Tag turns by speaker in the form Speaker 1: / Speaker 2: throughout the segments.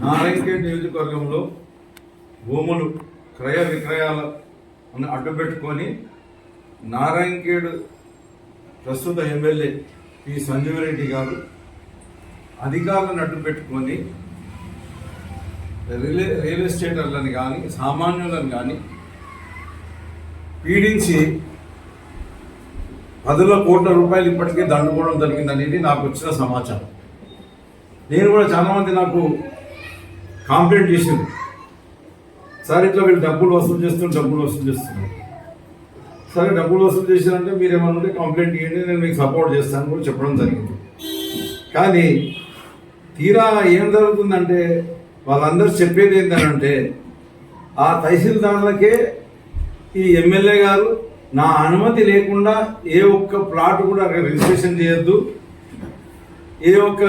Speaker 1: నారాయణఖేడ్ నియోజకవర్గంలో భూములు క్రయ విక్రయాలను అడ్డుపెట్టుకొని నారాయణఖేడ్ ప్రస్తుత ఎమ్మెల్యే పి సంజీవరెడ్డి గారు అధికారులను అడ్డుపెట్టుకొని రియల్ ఎస్టేటర్లను కానీ సామాన్యులను కానీ పీడించి 10 కోట్ల రూపాయలు ఇప్పటికే దండుకోవడం జరిగిందనేది నాకు వచ్చిన సమాచారం. నేను కూడా చాలామంది నాకు కంప్లైంట్ చేసింది, సార్ ఇట్లా వీళ్ళు డబ్బులు వసూలు చేస్తున్నారు. సరే డబ్బులు వసూలు చేశారంటే మీరు ఏమన్నా కంప్లైంట్ ఇవ్వండి, నేను మీకు సపోర్ట్ చేస్తాను కూడా చెప్పడం జరిగింది. కానీ తీరా ఏం జరుగుతుందంటే వాళ్ళందరూ చెప్పేది ఏంటంటే ఆ తహసీల్దార్లకే ఈ ఎమ్మెల్యే గారు నా అనుమతి లేకుండా ఏ ఒక్క ప్లాట్ కూడా రిజిస్ట్రేషన్ చేయొద్దు, ఏ ఒక్క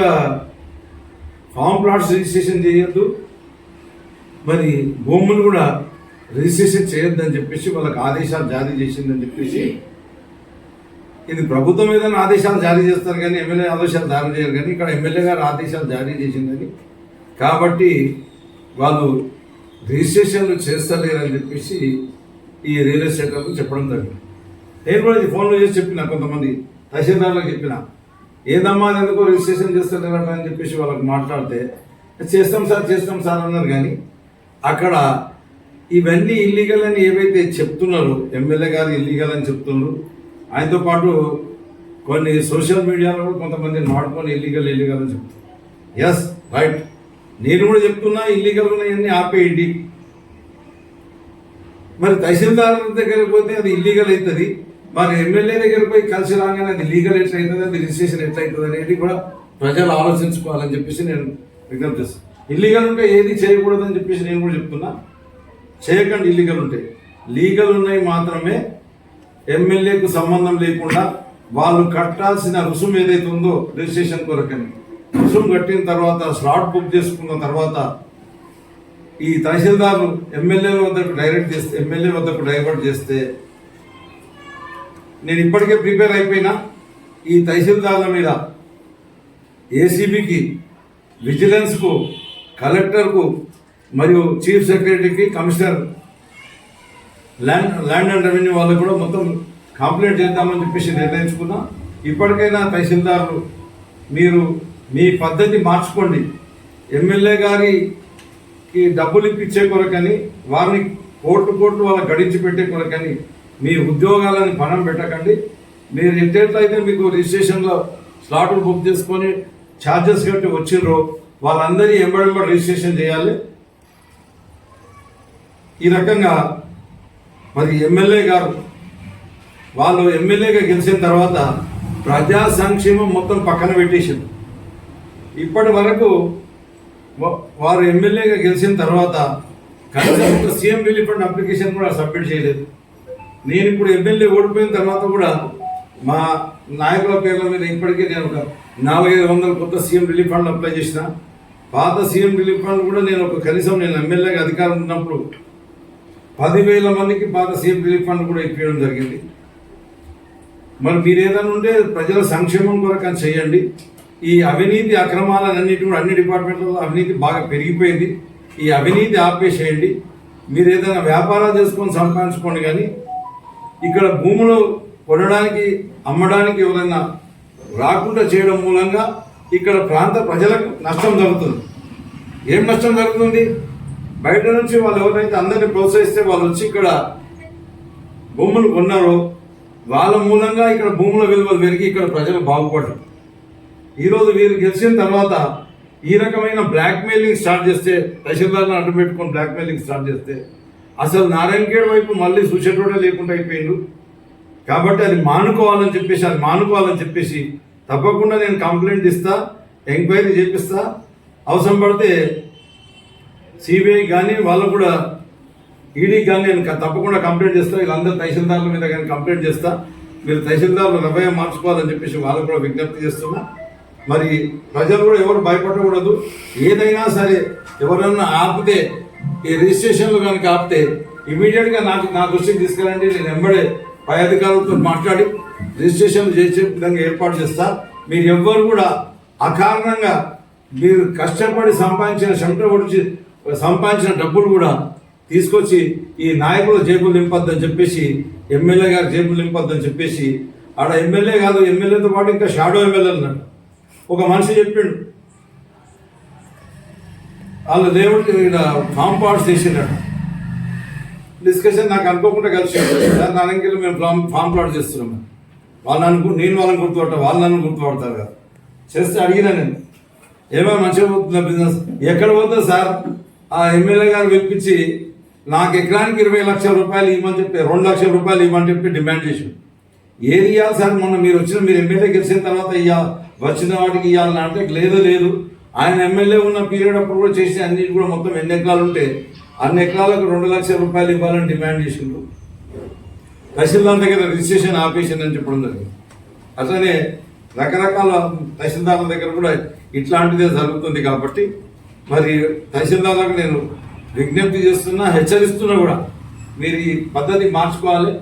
Speaker 1: ఫామ్ ప్లాట్స్ రిజిస్ట్రేషన్ చేయొద్దు, మరి భూములు కూడా రిజిస్ట్రేషన్ చేయొద్దని చెప్పేసి వాళ్ళకి ఆదేశాలు జారీ చేసిందని చెప్పేసి, ఇది ప్రభుత్వం ఏదైనా ఆదేశాలు జారీ చేస్తారు కానీ ఎమ్మెల్యే ఆదేశాలు జారీ చేయరు, కానీ ఇక్కడ ఎమ్మెల్యే గారు ఆదేశాలు జారీ చేసిందని కాబట్టి వాళ్ళు రిజిస్ట్రేషన్లు చేస్తలేరని చెప్పేసి ఈ రియల్ ఎస్టేటర్లు చెప్పడం జరిగింది. నేను కూడా ఇది ఫోన్లో చేసి చెప్పిన, కొంతమంది తహసీల్దార్లకు చెప్పిన, ఏదమ్మా ఎందుకో రిజిస్ట్రేషన్ చేస్తలేరట అని చెప్పేసి వాళ్ళకి మాట్లాడితే చేస్తాం సార్ అన్నారు. కానీ అక్కడ ఇవన్నీ ఇల్లీగల్ అని ఏవైతే చెప్తున్నారో ఎమ్మెల్యే గారు ఇల్లీగల్ అని చెప్తున్నారు, ఆయనతో పాటు కొన్ని సోషల్ మీడియాలో కూడా కొంతమందిని వాడుకొని ఇల్లీగల్ అని చెప్తున్నారు. ఎస్ రైట్, నేను కూడా చెప్తున్నా ఇల్లీగల్ ఉన్నాయన్నీ ఆపేయండి. మరి తహసీల్దార్ దగ్గరికి పోతే అది ఇల్లీగల్ అవుతుంది, మరి ఎమ్మెల్యే దగ్గరికి పోయి కలిసి రాగానే అది లీగల్ ఎట్లయితుంది, అది రిజిస్ట్రేషన్ ఎట్లయితుంది అనేది కూడా ప్రజలు ఆలోచించుకోవాలని చెప్పేసి నేను విజ్ఞప్తి చేస్తాను. ఇల్లీగల్ ఉంటే ఏది చేయకూడదని చెప్పేసి నేను కూడా చెప్తున్నా, చేయకండి. ఇల్లీగల్ ఉంటాయి, లీగల్ ఉన్నాయి మాత్రమే ఎమ్మెల్యేకు సంబంధం లేకుండా వాళ్ళు కట్టాల్సిన రుసుము ఏదైతే ఉందో రిజిస్ట్రేషన్ కొరకని రుసుము కట్టిన తర్వాత స్లాట్ బుక్ చేసుకున్న తర్వాత ఈ తహసీల్దార్లు ఎమ్మెల్యే వద్దకు డైవర్ట్ చేస్తే నేను ఇప్పటికే ప్రిపేర్ అయిపోయినా ఈ తహసీల్దార్ల మీద ఏసీబీకి, విజిలెన్స్కు, కలెక్టర్కు మరియు చీఫ్ సెక్రటరీకి, కమిషనర్ ల్యాండ్ అండ్ రెవెన్యూ వాళ్ళకు కూడా మొత్తం కంప్లైంట్ చేద్దామని చెప్పేసి నిర్ణయించుకున్నా. ఇప్పటికైనా తహసీల్దార్లు మీరు మీ పద్ధతి మార్చుకోండి. ఎమ్మెల్యే గారికి డబ్బులు ఇప్పించే కొరకని, వారిని కోట్లు వాళ్ళకి గడించి పెట్టే కొరకని మీ ఉద్యోగాలని పణం పెట్టకండి. మీరు ఎట్లయితే మీకు రిజిస్ట్రేషన్లో స్లాట్లు బుక్ చేసుకొని ఛార్జెస్ కట్టి వచ్చిర్రో వాళ్ళందరి ఎంబడి రిజిస్ట్రేషన్ చేయాలి. ఈ రకంగా మరి ఎమ్మెల్యే గారు వాళ్ళు ఎమ్మెల్యేగా గెలిచిన తర్వాత ప్రజా సంక్షేమం మొత్తం పక్కన పెట్టేసింది. ఇప్పటి వరకు వారు ఎమ్మెల్యేగా గెలిచిన తర్వాత కనీసం సీఎం రిలీఫ్ ఫండ్ అప్లికేషన్ కూడా సబ్మిట్ చేయలేదు. నేను ఇప్పుడు ఎమ్మెల్యే ఓడిపోయిన తర్వాత కూడా మా నాయకుల పేర్ల మీద ఇప్పటికే నేను ఒక 400-500 కొత్త సీఎం రిలీఫ్ ఫండ్ అప్లై చేసిన. పాత సీఎం రిలీఫ్ ఫండ్ కూడా నేను కనీసం నేను ఎమ్మెల్యేగా అధికారం ఉన్నప్పుడు 10,000 మందికి పాత సీఎం రిలీఫ్ ఫండ్ కూడా ఇప్పించడం జరిగింది. మరి మీరు ఏదైనా ఉంటే ప్రజల సంక్షేమం కొరకు అని చేయండి. ఈ అవినీతి అక్రమాలన్నిటి కూడా అన్ని డిపార్ట్మెంట్లలో అవినీతి బాగా పెరిగిపోయింది. ఈ అవినీతి ఆపేసేయండి. మీరు ఏదైనా వ్యాపారాలు చేసుకొని సంపాదించుకోండి, కానీ ఇక్కడ భూములు కొనడానికి అమ్మడానికి ఎవరైనా రాకుండా చేయడం మూలంగా ఇక్కడ ప్రాంత ప్రజలకు నష్టం జరుగుతుంది. ఏం నష్టం జరుగుతుంది? బయట నుంచి వాళ్ళు ఎవరైతే అందరినీ ప్రోత్సహిస్తే వాళ్ళు వచ్చి ఇక్కడ భూములు కొన్నారో వాళ్ళ మూలంగా ఇక్కడ భూముల విలువలు పెరిగి ఇక్కడ ప్రజలు బాగుపడరు. ఈరోజు వీరు గెలిచిన తర్వాత ఈ రకమైన బ్లాక్మెయిలింగ్ స్టార్ట్ చేస్తే, తహసీల్దార్లను అడ్డు పెట్టుకొని బ్లాక్మెయిలింగ్ స్టార్ట్ చేస్తే అసలు నారాయణఖేడ్ వైపు మళ్ళీ చూసేటోడే లేకుండా అయిపోయిండు. కాబట్టి అది మానుకోవాలని చెప్పేసి తప్పకుండా నేను కంప్లైంట్ ఇస్తా, ఎంక్వైరీ చేపిస్తా. అవసరం పడితే సిబిఐ కానీ వాళ్ళు కూడా ఈడీకి కానీ నేను తప్పకుండా కంప్లైంట్ చేస్తా. వీళ్ళందరూ తహసీల్దార్ల మీద కానీ కంప్లైంట్ చేస్తా. మీరు తహసీల్దార్లు రవయ్య మార్చుకోవాలని చెప్పేసి వాళ్ళకు కూడా విజ్ఞప్తి చేస్తున్నా. మరి ప్రజలు కూడా ఎవరు భయపడకూడదు. ఏదైనా సరే ఎవరన్నా ఆపితే, ఈ రిజిస్ట్రేషన్లు కనుక ఆపితే ఇమీడియట్గా నా దృష్టికి తీసుకెళ్ళండి. నేను వెంబడే పై అధికారులతో మాట్లాడి రిజిస్ట్రేషన్లు చేసే విధంగా ఏర్పాటు చేస్తా. మీరు ఎవ్వరు కూడా అకారణంగా మీరు కష్టపడి సంపాదించిన చెమట ఒడిచి సంపాదించిన డబ్బులు కూడా తీసుకొచ్చి ఈ నాయకుల జేబులు నింపొద్దని చెప్పేసి, ఎమ్మెల్యే గారి జేబులు నింపొద్దని చెప్పేసి, ఆడ ఎమ్మెల్యే కాదు, ఎమ్మెల్యేతో పాటు ఇంకా షాడో ఎమ్మెల్యేలు ఉన్నాడు. ఒక మనిషి చెప్పిండు, వాళ్ళ దేవుడికి ఫామ్ పార్ట్స్ చేసినాడు. డిస్కషన్ నాకు అనుకోకుండా కలిసి దానికి మేము ఫామ్ ప్లాట్ చేస్తున్నాం. నేను వాళ్ళని గుర్తుపడతా, వాళ్ళు నన్ను గుర్తుపడతారు కదా. చేస్తే అడిగినా నేను, ఏమైనా మంచిగా పోతుందా బిజినెస్? ఎక్కడ పోతుంది సార్? ఆ ఎమ్మెల్యే గారు పిలిపించి నాకు ఎకరానికి 20 లక్షల రూపాయలు ఇవ్వమని చెప్పి, 2 లక్షల రూపాయలు ఇవ్వమని చెప్పి డిమాండ్ చేసి, ఏది ఇవ్వాలి సార్? మొన్న మీరు ఎమ్మెల్యే గెలిచిన తర్వాత వచ్చిన వాటికి ఇవ్వాలని అంటే లేదు, ఆయన ఎమ్మెల్యే ఉన్న పీరియడ్ అప్పుడు కూడా చేసి అన్నిటి కూడా మొత్తం ఎన్ని ఎకరాలు ఉంటే అన్ని ఎకరాలకు 2 లక్షల రూపాయలు ఇవ్వాలని డిమాండ్ చేసిండ్రు. తహసీల్దార్ దగ్గర రిజిస్ట్రేషన్ ఆపేసిందని చెప్పడం జరిగింది. అట్లనే రకరకాల తహసీల్దార్ల దగ్గర కూడా ఇట్లాంటిదే జరుగుతుంది. కాబట్టి మరి తహసీల్దార్లకు నేను విజ్ఞప్తి చేస్తున్నా, హెచ్చరిస్తున్నా కూడా, మీరు ఈ పద్ధతి మార్చుకోవాలి.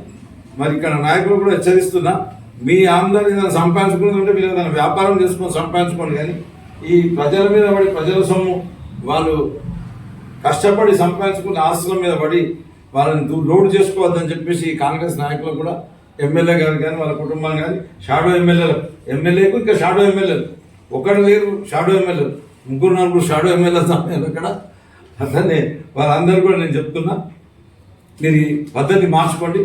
Speaker 1: మరి ఇక్కడ నాయకులు కూడా హెచ్చరిస్తున్నా, మీ ఆందోళన ఏదైనా సంపాదించుకున్నది ఉంటే మీరు ఏదైనా వ్యాపారం చేసుకొని సంపాదించుకోండి, కానీ ఈ ప్రజల మీద పడి, ప్రజల సొమ్ము వాళ్ళు కష్టపడి సంపాదించుకున్న ఆస్తుల మీద పడి వాళ్ళని లోడ్ చేసుకోవద్దని చెప్పేసి కాంగ్రెస్ నాయకులు కూడా, ఎమ్మెల్యే గారు కానీ వాళ్ళ కుటుంబం కానీ, షాడో ఎమ్మెల్యేకు ఇంకా షాడో ఎమ్మెల్యేలు ఒకటి లేరు, షాడో ఎమ్మెల్యేలు 3-4 షాడో ఎమ్మెల్యేలు అక్కడ. అట్లనే వాళ్ళందరూ కూడా నేను చెప్తున్నా, మీరు ఈ పద్ధతి మార్చుకోండి,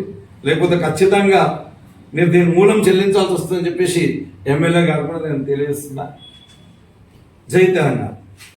Speaker 1: లేకపోతే ఖచ్చితంగా మీరు దీని మూలం చెల్లించాల్సి వస్తుందని చెప్పేసి ఎమ్మెల్యే గారు కూడా నేను తెలియజేస్తున్నా. జై తెలంగాణ.